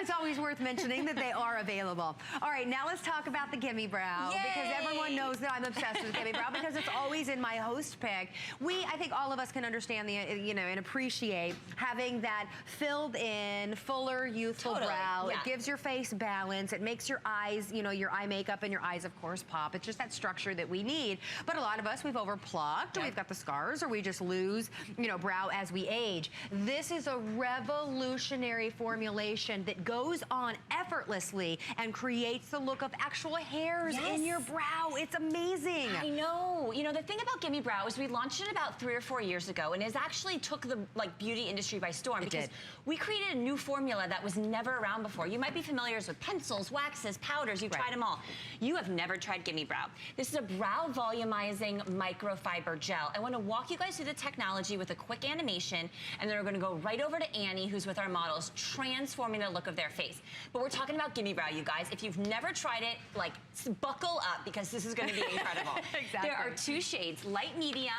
it's always worth mentioning that they are available. All right, now let's talk about the Gimme Brow. Yay! Because everyone knows that I'm obsessed with Gimme Brow because it's always in my host pick. I think all of us can understand the, and appreciate having that filled in, fuller, youthful brow. Yeah. It gives your face balance. It makes your eyes, your eye makeup and your eyes, of course, pop. It's just that structure that we need. But a lot of us, we've overplucked, or we've got the scars, or we just lose, brow as we age. This is a revolutionary formulation that goes on effortlessly and creates the look of actual hairs in your brow. It's amazing. I know. The thing about Gimme Brow is we launched it about 3 or 4 years ago, and it actually took the beauty industry by storm because we created a new formula that was never around before. You might be familiar with pencils, waxes, powders. You've tried them all. You have never tried Gimme Brow. This is a brow volumizing microfiber gel. I want to walk you guys through the technology with a quick animation, and then we're going to go right over to Annie, who's with our models, transforming the look of their face. But we're talking about Gimme Brow, you guys. If you've never tried it, buckle up because this is going to be incredible. Exactly. There are 2 shades, light medium.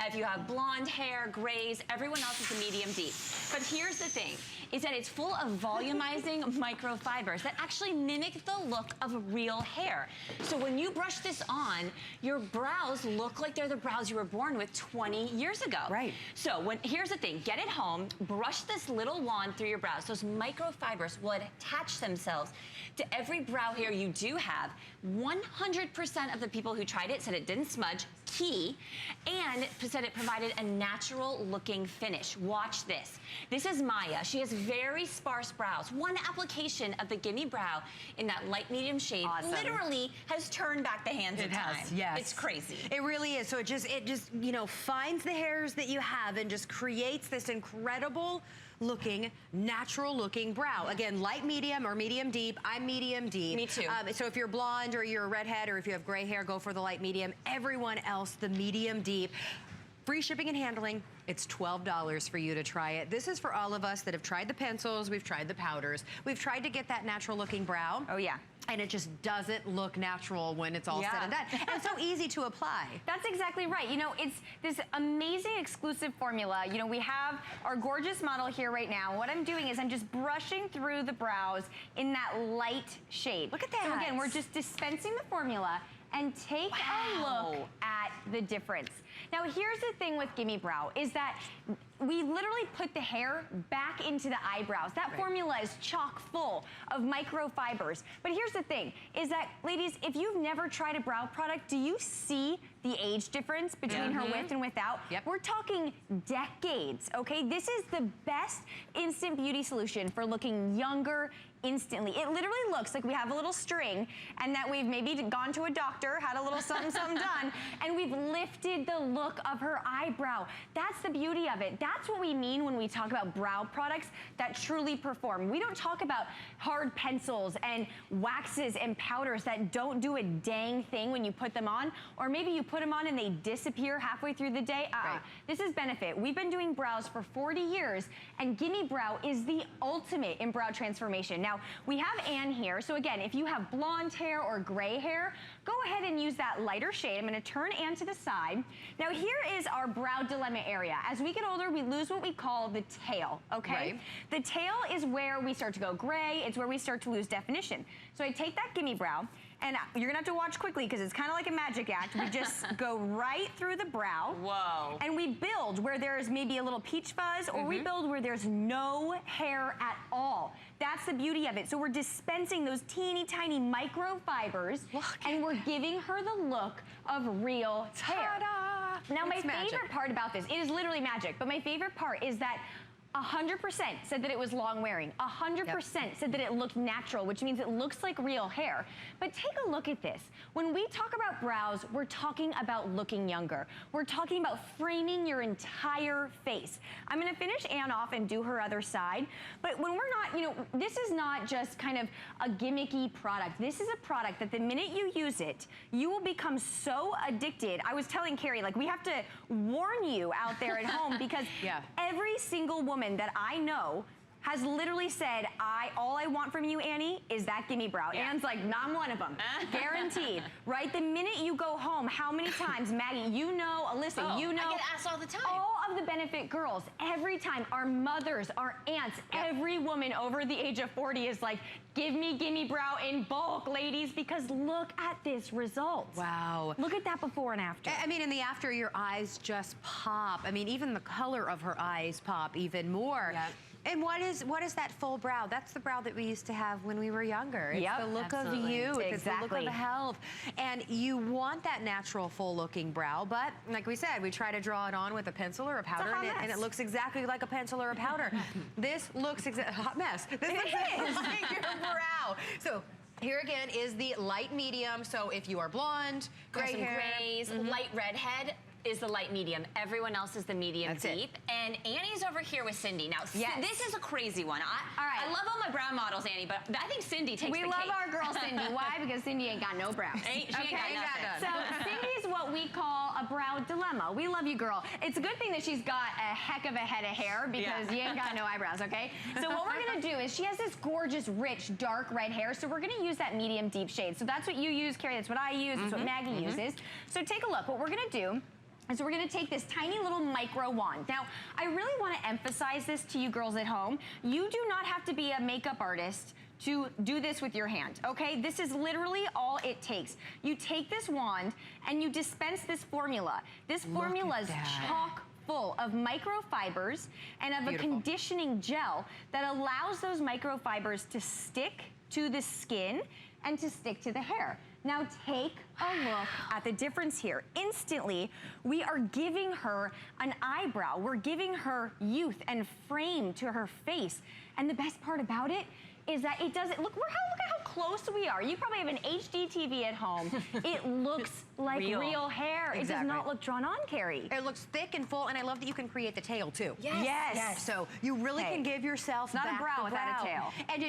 If you have blonde hair, grays, everyone else is a medium deep. But here's the thing, is that it's full of volumizing microfibers that actually mimic the look of real hair. So when you brush this on, your brows look like they're the brows you were born with 20 years ago. Right. So here's the thing, get it home, brush this little wand through your brows. Those microfibers will attach themselves to every brow hair you do have. 100% of the people who tried it said it didn't smudge, and said it provided a natural looking finish. Watch this. This is Maya. She has very sparse brows. One application of the Gimme Brow in that light medium shade literally has turned back the hands of time. Yes. It's crazy. It really is. So it just finds the hairs that you have and just creates this incredible looking, natural looking brow. Again, light medium or medium deep. I'm medium deep. Me too. So if you're blonde or you're a redhead or if you have gray hair, go for the light medium. Everyone else, the medium deep. Free shipping and handling. It's $12 for you to try it. This is for all of us that have tried the pencils, we've tried the powders. We've tried to get that natural looking brow. Oh yeah. And it just doesn't look natural when it's all said and done. And it's so easy to apply. That's exactly right. It's this amazing exclusive formula. We have our gorgeous model here right now. What I'm doing is I'm just brushing through the brows in that light shade. Look at that. So again, we're just dispensing the formula and take a look at the difference. Now here's the thing with Gimme Brow is that we literally put the hair back into the eyebrows. That formula is chock full of microfibers. But here's the thing, is that, ladies, if you've never tried a brow product, do you see the age difference between her with and without? We're talking decades, okay? This is the best instant beauty solution for looking younger instantly. It literally looks like we have a little string and that we've maybe gone to a doctor, had a little something, something done, and we've lifted the look of her eyebrow. That's the beauty of it. That's what we mean when we talk about brow products that truly perform. We don't talk about hard pencils and waxes and powders that don't do a dang thing when you put them on, or maybe you put them on and they disappear halfway through the day. This is benefit. We've been doing brows for 40 years, and Gimme Brow is the ultimate in brow transformation. Now, we have Anne here, so again, if you have blonde hair or gray hair, go ahead and use that lighter shade. I'm gonna turn Anne to the side. Now, here is our brow dilemma area. As we get older, we lose what we call the tail, okay? The tail is where we start to go gray. It's where we start to lose definition. So I take that Gimme Brow, and you're gonna have to watch quickly because it's kind of like a magic act. We just go right through the brow. Whoa. And we build where there's maybe a little peach fuzz, or we build where there's no hair at all. That's the beauty of it. So we're dispensing those teeny tiny microfibers, and we're giving her the look of real hair. Now, my favorite part about this, it is literally magic, but my favorite part is that 100% said that it was long wearing. 100% said that it looked natural, which means it looks like real hair. But take a look at this. When we talk about brows, we're talking about looking younger. We're talking about framing your entire face. I'm gonna finish Anne off and do her other side. But when we're not, this is not just kind of a gimmicky product. This is a product that the minute you use it, you will become so addicted. I was telling Carrie, we have to warn you out there at home because every single woman that I know has literally said, all I want from you, Annie, is that Gimme Brow. Yeah. Anne's like, not one of them. Guaranteed. Right? The minute you go home, how many times, Maggie, you know, Alyssa, you know. I get asked all the time. All of the Benefit girls, every time, our mothers, our aunts, every woman over the age of 40 is like, give me Gimme Brow in bulk, ladies, because look at this result. Wow. Look at that before and after. I mean, in the after, your eyes just pop. I mean, even the color of her eyes pop even more. Yep. And what is that full brow? That's the brow that we used to have when we were younger. It's the look of youth. It's the look of health. And you want that natural, full-looking brow, but like we said, we try to draw it on with a pencil or a powder, and it looks exactly like a pencil or a powder. This looks a hot mess. This looks like your brow. So here again is the light medium. So if you are blonde, gray hair, grays, light redhead is the light medium. Everyone else is the medium deep. And Annie's over here with Cindy. Now, this is a crazy one. I love all my brow models, Annie, but I think Cindy takes the cake. We love our girl Cindy. Why? Because Cindy ain't got no brows. She ain't got nothing. So Cindy's what we call a brow dilemma. We love you, girl. It's a good thing that she's got a heck of a head of hair because you ain't got no eyebrows, okay? So what we're gonna do is she has this gorgeous, rich, dark red hair, so we're gonna use that medium deep shade. So that's what you use, Carrie, that's what I use, that's what Maggie uses. So take a look. What we're gonna do, and so we're gonna take this tiny little micro wand. Now, I really wanna emphasize this to you girls at home. You do not have to be a makeup artist to do this with your hand, okay? This is literally all it takes. You take this wand and you dispense this formula. This formula is chock full of microfibers and of a conditioning gel that allows those microfibers to stick to the skin and to stick to the hair. Now take a look at the difference here. Instantly, we are giving her an eyebrow. We're giving her youth and frame to her face. And the best part about it is that it doesn't, look at how close we are. You probably have an HD TV at home. It looks like real hair. It does not look drawn on, Carrie. It looks thick and full, and I love that you can create the tail too. Yes. So you really can give yourself not back a brow the without a tail. And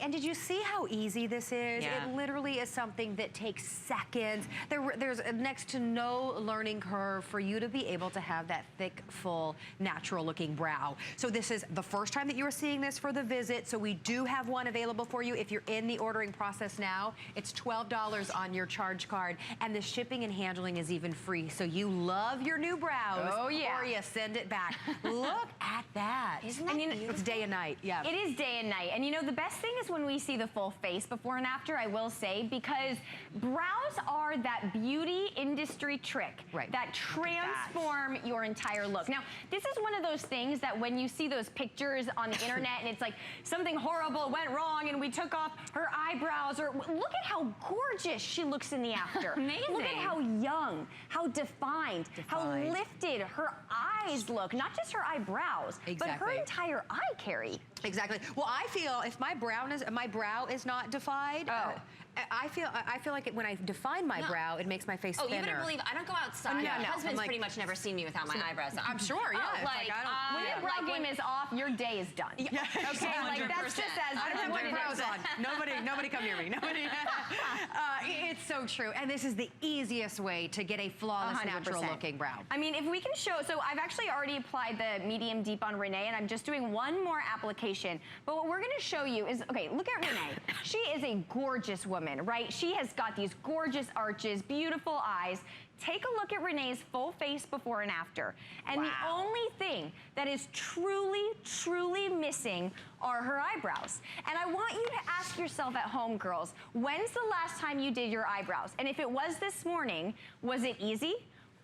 and did you see how easy this is? It literally is something that takes seconds. There's next to no learning curve for you to be able to have that thick, full, natural-looking brow. So this is the first time that you are seeing this for the visit. So we do have one available for you. If you're in the ordering process now, it's $12 on your charge card, and the shipping and handling is even free. So you love your new brows, or you send it back. Look at that. Isn't that beautiful? It's day and night. It is day and night. And you know, the best thing is when we see the full face before and after, I will say, because brows are that beauty industry trick that transform your entire look. Now, this is one of those things that when you see those pictures on the internet and it's like something horrible went wrong and we took off her eyebrows, or look at how gorgeous she looks in the after. Amazing. Look at how young, how defined, how lifted her eyes look. Not just her eyebrows, but her entire eye, Carrie. Exactly. Well, I feel if my brow is not defined, I feel like when I define my brow, it makes my face thinner. You better believe I don't go outside. My husband's pretty much never seen me without my eyebrows on. I'm sure, When your brow game is off, your day is done. Okay, like that's just as I don't have my brows on. Nobody come near me. Nobody. It's so true. And this is the easiest way to get a flawless, 100%. natural-looking brow. I mean, if we can show, so I've actually already applied the medium deep on Renee, and I'm just doing one more application. But what we're gonna show you is, okay, look at Renee. She is a gorgeous woman, right? She has got these gorgeous arches, beautiful eyes. Take a look at Renee's full face before and after. And the only thing that is truly, truly missing are her eyebrows. And I want you to ask yourself at home, girls, when's the last time you did your eyebrows? And if it was this morning, was it easy?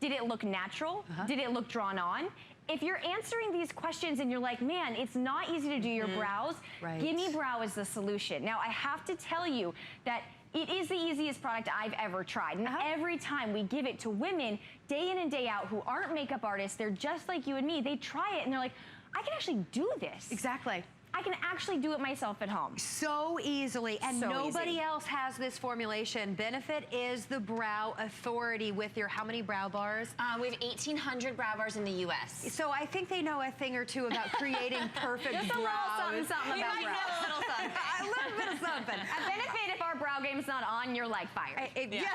Did it look natural? Did it look drawn on? If you're answering these questions and you're like, man, it's not easy to do your brows, Gimme Brow is the solution. Now, I have to tell you that it is the easiest product I've ever tried. And every time we give it to women, day in and day out, who aren't makeup artists, they're just like you and me, they try it and they're like, I can actually do this. Exactly. I can actually do it myself at home. So easily, and nobody else has this formulation. Benefit is the brow authority with your, how many brow bars? We have 1,800 brow bars in the U.S. So I think they know a thing or two about creating perfect brows. Just a little something about brows. A little something. A little bit of something. At Benefit, if our brow game's not on, you're like fired. That is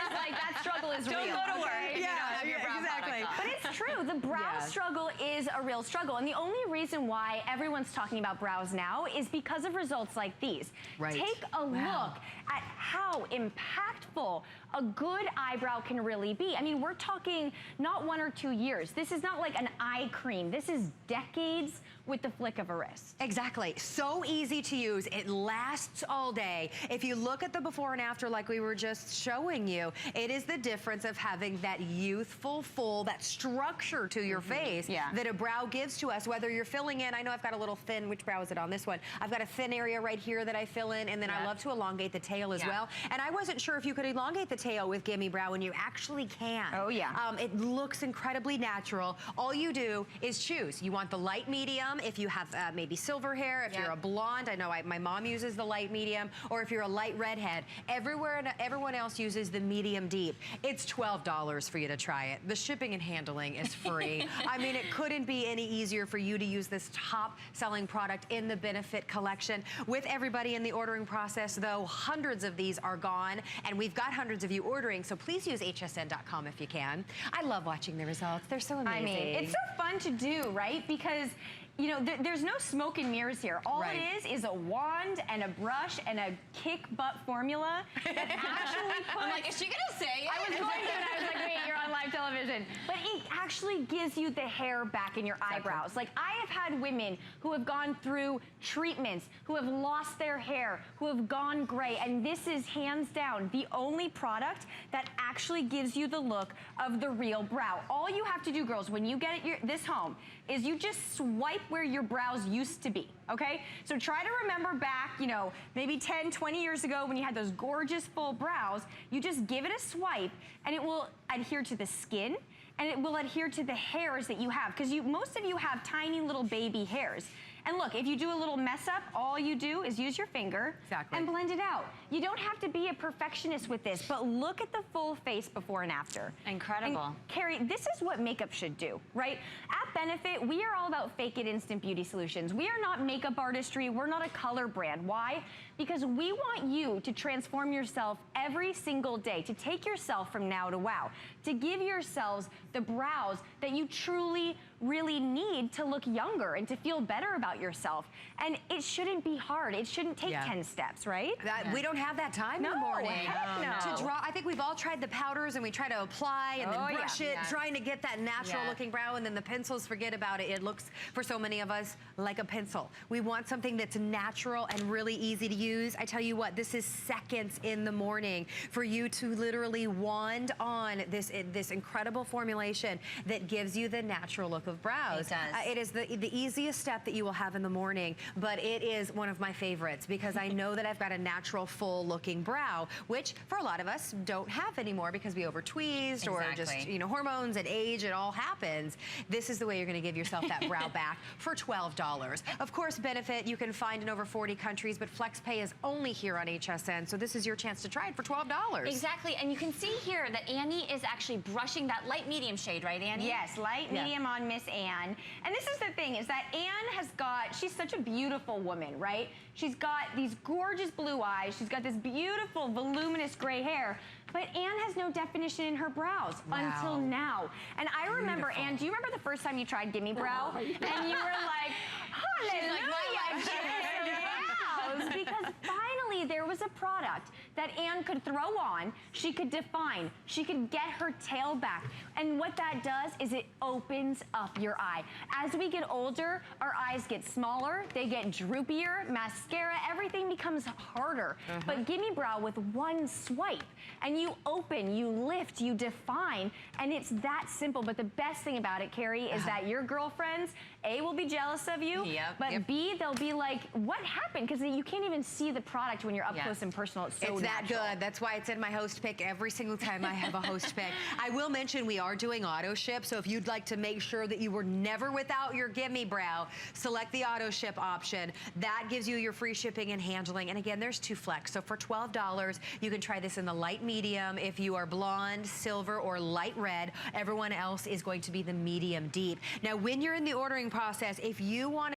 like, that struggle is real. Don't go to work. Exactly. But it's true. The brow struggle is a real struggle. And the only reason why everyone everyone's talking about brows now is because of results like these. Right. Take a look at how impactful a good eyebrow can really be. I mean, we're talking not 1 or 2 years. This is not like an eye cream. This is decades with the flick of a wrist. Exactly. So easy to use. It lasts all day. If you look at the before and after like we were just showing you, it is the difference of having that youthful, full, that structure to your face that a brow gives to us, whether you're filling in. I know I've got a little thin, which brow is it on this one? I've got a thin area right here that I fill in, and then I love to elongate the tail as well. And I wasn't sure if you could elongate the tail with Gimme Brow, and you actually can. Oh, yeah. It looks incredibly natural. All you do is choose. You want the light medium, if you have maybe silver hair, if you're a blonde, I know my mom uses the light medium, or if you're a light redhead. Everyone else uses the medium deep. It's $12 for you to try it. The shipping and handling is free. I mean, it couldn't be any easier for you to use this top selling product in the Benefit collection. With everybody in the ordering process, though, hundreds of these are gone, and we've got hundreds of you ordering, so please use hsn.com if you can. I love watching the results. They're so amazing. I mean, it's so fun to do, right? Because you know, there's no smoke and mirrors here. All it is a wand and a brush and a kick butt formula that actually puts... I'm like, is she gonna say it? I was going to, and I was like, wait, you're on live television. But it actually gives you the hair back in your eyebrows. Like, I have had women who have gone through treatments, who have lost their hair, who have gone gray, and this is hands down the only product that actually gives you the look of the real brow. All you have to do, girls, when you get this home, is you just swipe where your brows used to be, okay? So try to remember back, you know, maybe 10, 20 years ago when you had those gorgeous full brows. You just give it a swipe and it will adhere to the skin and it will adhere to the hairs that you have, because most of you have tiny little baby hairs. And look, if you do a little mess up, all you do is use your finger and blend it out. You don't have to be a perfectionist with this, but look at the full face before and after. Incredible. And Carrie, this is what makeup should do, right? At Benefit, we are all about fake it instant beauty solutions. We are not makeup artistry. We're not a color brand. Why? Because we want you to transform yourself every single day, to take yourself from now to wow, to give yourselves the brows that you truly, really need to look younger and to feel better about yourself. And it shouldn't be hard. It shouldn't take 10 steps, right? We don't have that time in the morning. To draw. I think we've all tried the powders and we try to apply and then brush it, trying to get that natural looking brow, and then the pencils, forget about it. It looks, for so many of us, like a pencil. We want something that's natural and really easy to use. I tell you what, this is seconds in the morning for you to literally wand on this incredible formulation that gives you the natural look of brows. It does. It is the easiest step that you will have in the morning, but it is one of my favorites because I know that I've got a natural, full-looking brow, which for a lot of us don't have anymore because we over-tweezed or just, you know, hormones and age, it all happens. This is the way you're going to give yourself that brow back for $12. Of course, Benefit you can find in over 40 countries, but FlexPay is only here on HSN, so this is your chance to try it for $12. Exactly, and you can see here that Annie is actually brushing that light medium shade, right, Annie? Yes, light medium on Miss Anne. And this is the thing, is that Anne has got, she's such a beautiful woman, right? She's got these gorgeous blue eyes. She's got this beautiful, voluminous gray hair. But Anne has no definition in her brows until now. And I remember, Anne, do you remember the first time you tried Gimme Brow? And you were like, hallelujah, brows. Because finally there was a product that Anne could throw on, she could define, she could get her tail back. And what that does is it opens up your eye. As we get older, our eyes get smaller, they get droopier, mascara, everything becomes harder. But Gimme Brow with one swipe, and you open, you lift, you define, and it's that simple. But the best thing about it, Carrie, is that your girlfriends, A, will be jealous of you, but B, they'll be like, what happened? Because you can't even see the product when you're up close and personal. It's so that good. That's why it's in my host pick every single time I have a host pick. I will mention we are doing auto ship, so if you'd like to make sure that you were never without your Gimme Brow, select the auto ship option. That gives you your free shipping and handling. And again, there's 2 flex. So for $12, you can try this in the light medium. If you are blonde, silver, or light red, everyone else is going to be the medium deep. Now, when you're in the ordering process, if you want